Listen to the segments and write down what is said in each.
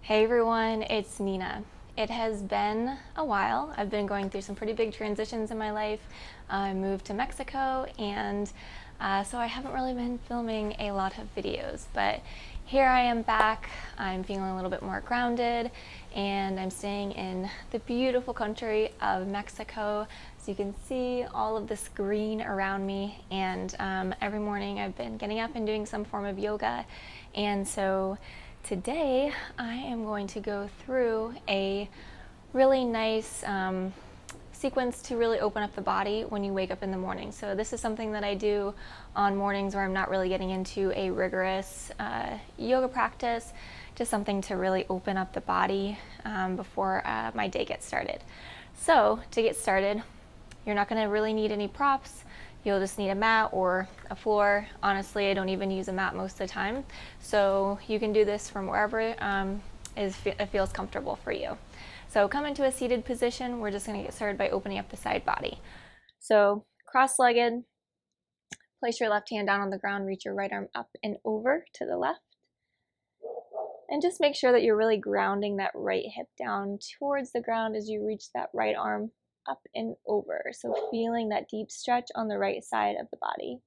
Hey everyone, it's Nina. It has been a while. I've been going through some pretty big transitions in my life. I moved to Mexico and so I haven't really been filming a lot of videos, but here I am back. I'm feeling a little bit more grounded and I'm staying in the beautiful country of Mexico. So you can see all of this green around me, and every morning I've been getting up and doing some form of yoga. And so today I am going to go through a really nice sequence to really open up the body when you wake up in the morning. So this is something that I do on mornings where I'm not really getting into a rigorous yoga practice, just something to really open up the body before my day gets started. So to get started, you're not going to really need any props. You'll just need a mat or a floor. Honestly, I don't even use a mat most of the time. So you can do this from wherever it feels comfortable for you. So come into a seated position. We're just going to get started by opening up the side body. So cross-legged, place your left hand down on the ground, reach your right arm up and over to the left. And just make sure that you're really grounding that right hip down towards the ground as you reach that right arm up and over. So feeling that deep stretch on the right side of the body.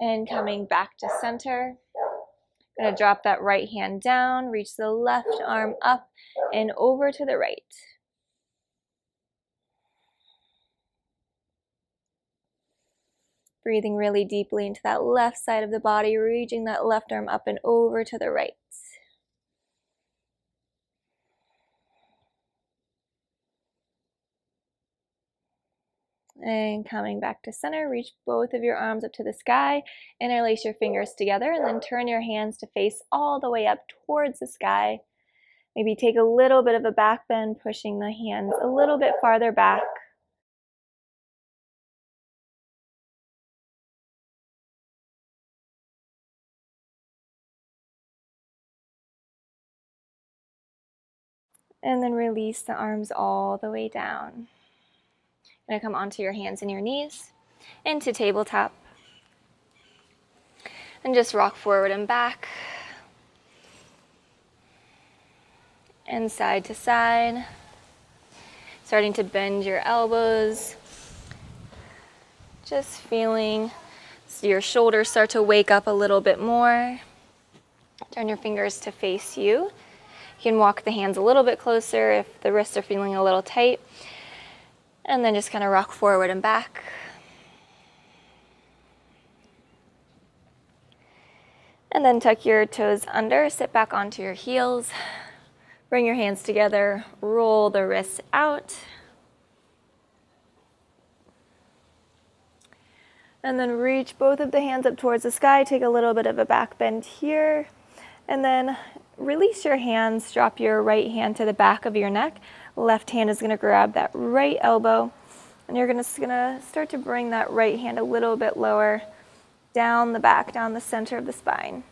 And coming back to center, I'm going to drop that right hand down, reach the left arm up and over to the right. Breathing really deeply into that left side of the body, reaching that left arm up and over to the right. And coming back to center, reach both of your arms up to the sky, interlace your fingers together, and then turn your hands to face all the way up towards the sky. Maybe take a little bit of a back bend, pushing the hands a little bit farther back. And then release the arms all the way down. You're going to come onto your hands and your knees, into tabletop. And just rock forward and back. And side to side. Starting to bend your elbows. Just feeling your shoulders start to wake up a little bit more. Turn your fingers to face you. You can walk the hands a little bit closer if the wrists are feeling a little tight. And then just kind of rock forward and back. And then tuck your toes under, sit back onto your heels. Bring your hands together, roll the wrists out. And then reach both of the hands up towards the sky. Take a little bit of a back bend here. And then release your hands. Drop your right hand to the back of your neck. Left hand is going to grab that right elbow. And you're going to start to bring that right hand a little bit lower down the back, down the center of the spine.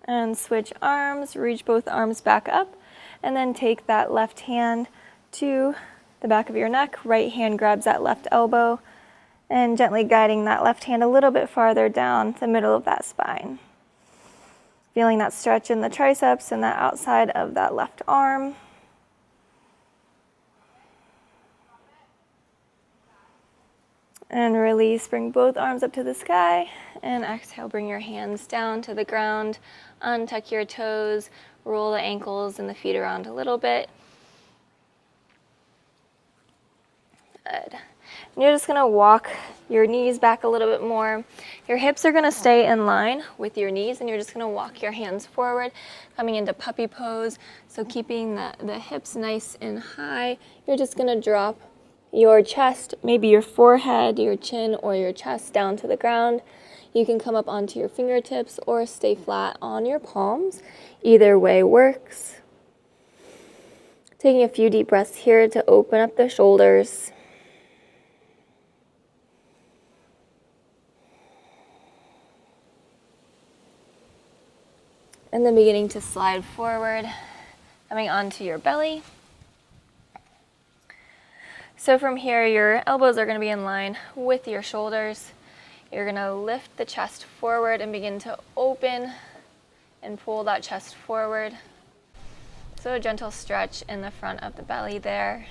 And switch arms. Reach both arms back up. And then take that left hand to the back of your neck. Right hand grabs that left elbow and gently guiding that left hand a little bit farther down the middle of that spine. Feeling that stretch in the triceps and that outside of that left arm. And release, bring both arms up to the sky and exhale, bring your hands down to the ground, untuck your toes, roll the ankles and the feet around a little bit. Good. And you're just going to walk your knees back a little bit more. Your hips are going to stay in line with your knees, and you're just going to walk your hands forward, coming into puppy pose. So keeping the hips nice and high, you're just going to drop your chest, maybe your forehead, your chin, or your chest down to the ground. You can come up onto your fingertips or stay flat on your palms. Either way works. Taking a few deep breaths here to open up the shoulders. And then beginning to slide forward, Coming onto your belly. So from here, your elbows are going to be in line with your shoulders. You're going to lift the chest forward and begin to open and pull that chest forward. So a gentle stretch in the front of the belly there.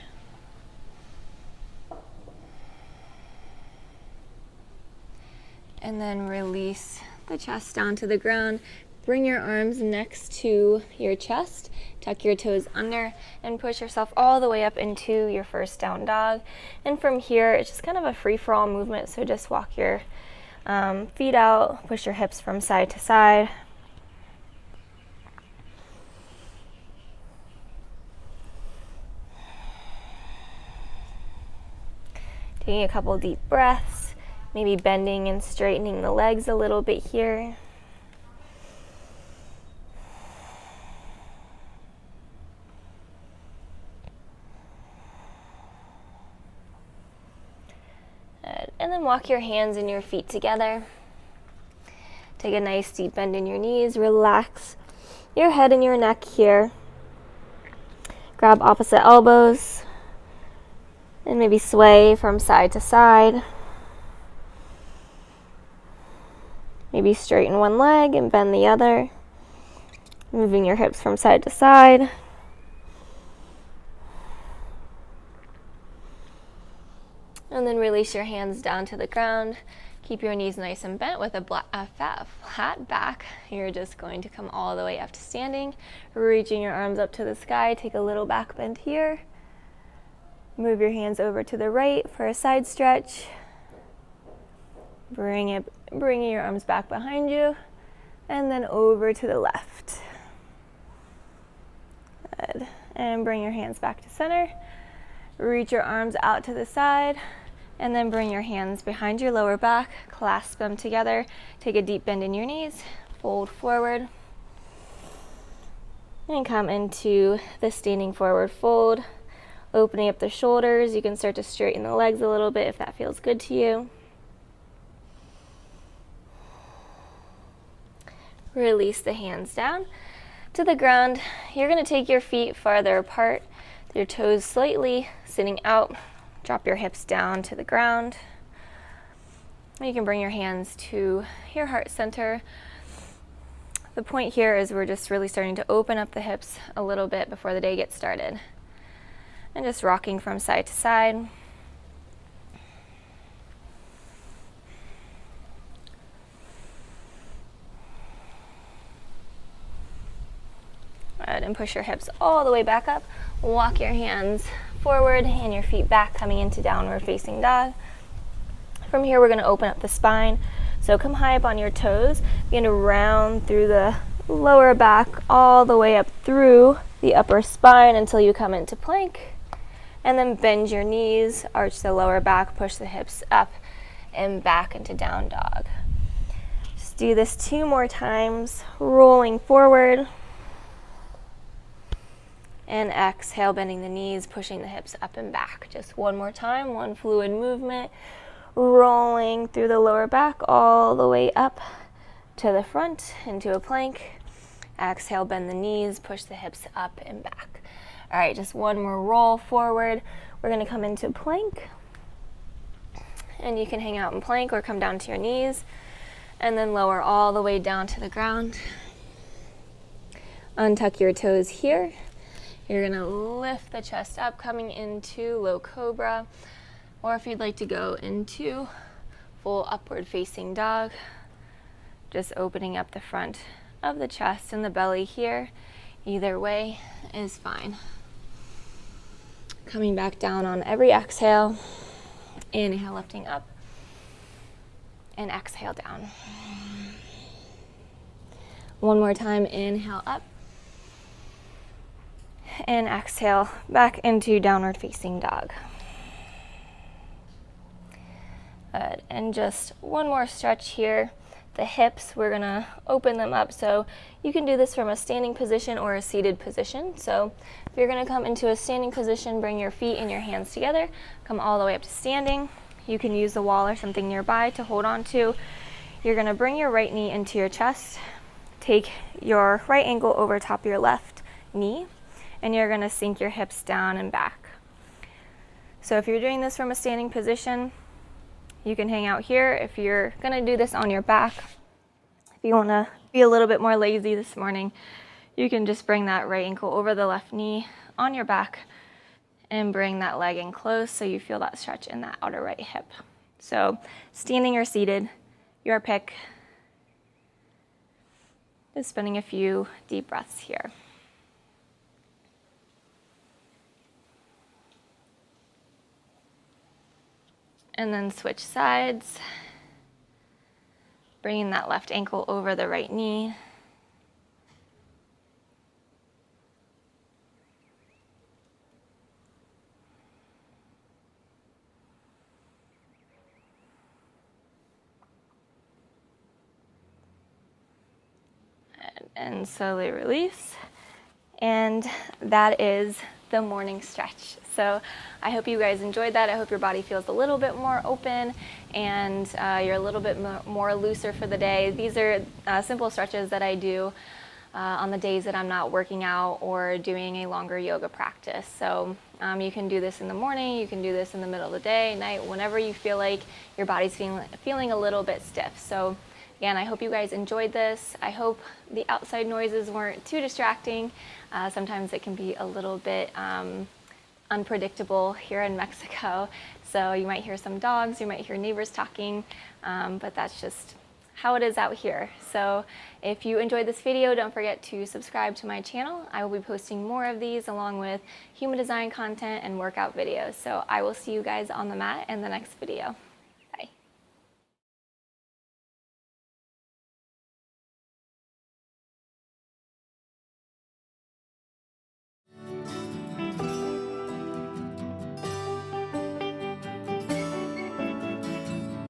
And then release the chest down to the ground. Bring your arms next to your chest. Tuck your toes under and push yourself all the way up into your first down dog. And from here, it's just kind of a free-for-all movement. So just walk your feet out, push your hips from side to side. Taking a couple deep breaths, maybe bending and straightening the legs a little bit here. And then walk your hands and your feet together. Take a nice deep bend in your knees. Relax your head and your neck here. Grab opposite elbows and maybe sway from side to side. Maybe straighten one leg and bend the other. Moving your hips from side to side. And then release your hands down to the ground. Keep your knees nice and bent with a flat back. You're just going to come all the way up to standing, reaching your arms up to the sky. Take a little back bend here. Move your hands over to the right for a side stretch. Bringing your arms back behind you, and then over to the left. Good. And bring your hands back to center. Reach your arms out to the side, and then bring your hands behind your lower back, clasp them together, take a deep bend in your knees, fold forward, and come into the standing forward fold, opening up the shoulders. You can start to straighten the legs a little bit if that feels good to you. Release the hands down to the ground. You're going to take your feet farther apart, your toes slightly sitting out. Drop your hips down to the ground. You can bring your hands to your heart center. The point here is we're just really starting to open up the hips a little bit before the day gets started. And just rocking from side to side. Good, and push your hips all the way back up. Walk your hands forward and your feet back, coming into downward facing dog. From here, we're going to open up the spine. So come high up on your toes. Begin to round through the lower back all the way up through the upper spine until you come into plank. And then bend your knees, arch the lower back, push the hips up and back into down dog. Just do this 2 more times, rolling forward. And exhale, bending the knees, pushing the hips up and back. Just 1 more time, 1 fluid movement, rolling through the lower back all the way up to the front into a plank. Exhale, bend the knees, push the hips up and back. All right, just 1 more roll forward. We're gonna come into plank. And you can hang out in plank or come down to your knees and then lower all the way down to the ground. Untuck your toes here. You're gonna lift the chest up, coming into low cobra, or if you'd like to go into full upward facing dog, just opening up the front of the chest and the belly here. Either way is fine. Coming back down on every exhale. Inhale, lifting up, and exhale down. 1 more time, inhale up. And exhale back into downward facing dog. Good. And just 1 more stretch here. The hips, we're gonna open them up. So you can do this from a standing position or a seated position. So if you're gonna come into a standing position, bring your feet and your hands together, come all the way up to standing. You can use the wall or something nearby to hold on to. You're gonna bring your right knee into your chest, take your right ankle over top your left knee, and you're going to sink your hips down and back. So if you're doing this from a standing position, you can hang out here. If you're going to do this on your back, if you want to be a little bit more lazy this morning, you can just bring that right ankle over the left knee on your back and bring that leg in close so you feel that stretch in that outer right hip. So standing or seated, your pick. Just spending a few deep breaths here. And then switch sides, bringing that left ankle over the right knee. And slowly release. And that is the morning stretch. So I hope you guys enjoyed that. I hope your body feels a little bit more open and you're a little bit more looser for the day. These are simple stretches that I do on the days that I'm not working out or doing a longer yoga practice. So you can do this in the morning, you can do this in the middle of the day, night, whenever you feel like your body's feeling a little bit stiff. So again, I hope you guys enjoyed this. I hope the outside noises weren't too distracting. Sometimes it can be a little bit unpredictable here in Mexico. So you might hear some dogs, you might hear neighbors talking, but that's just how it is out here. So if you enjoyed this video, don't forget to subscribe to my channel. I will be posting more of these along with human design content and workout videos. So I will see you guys on the mat in the next video.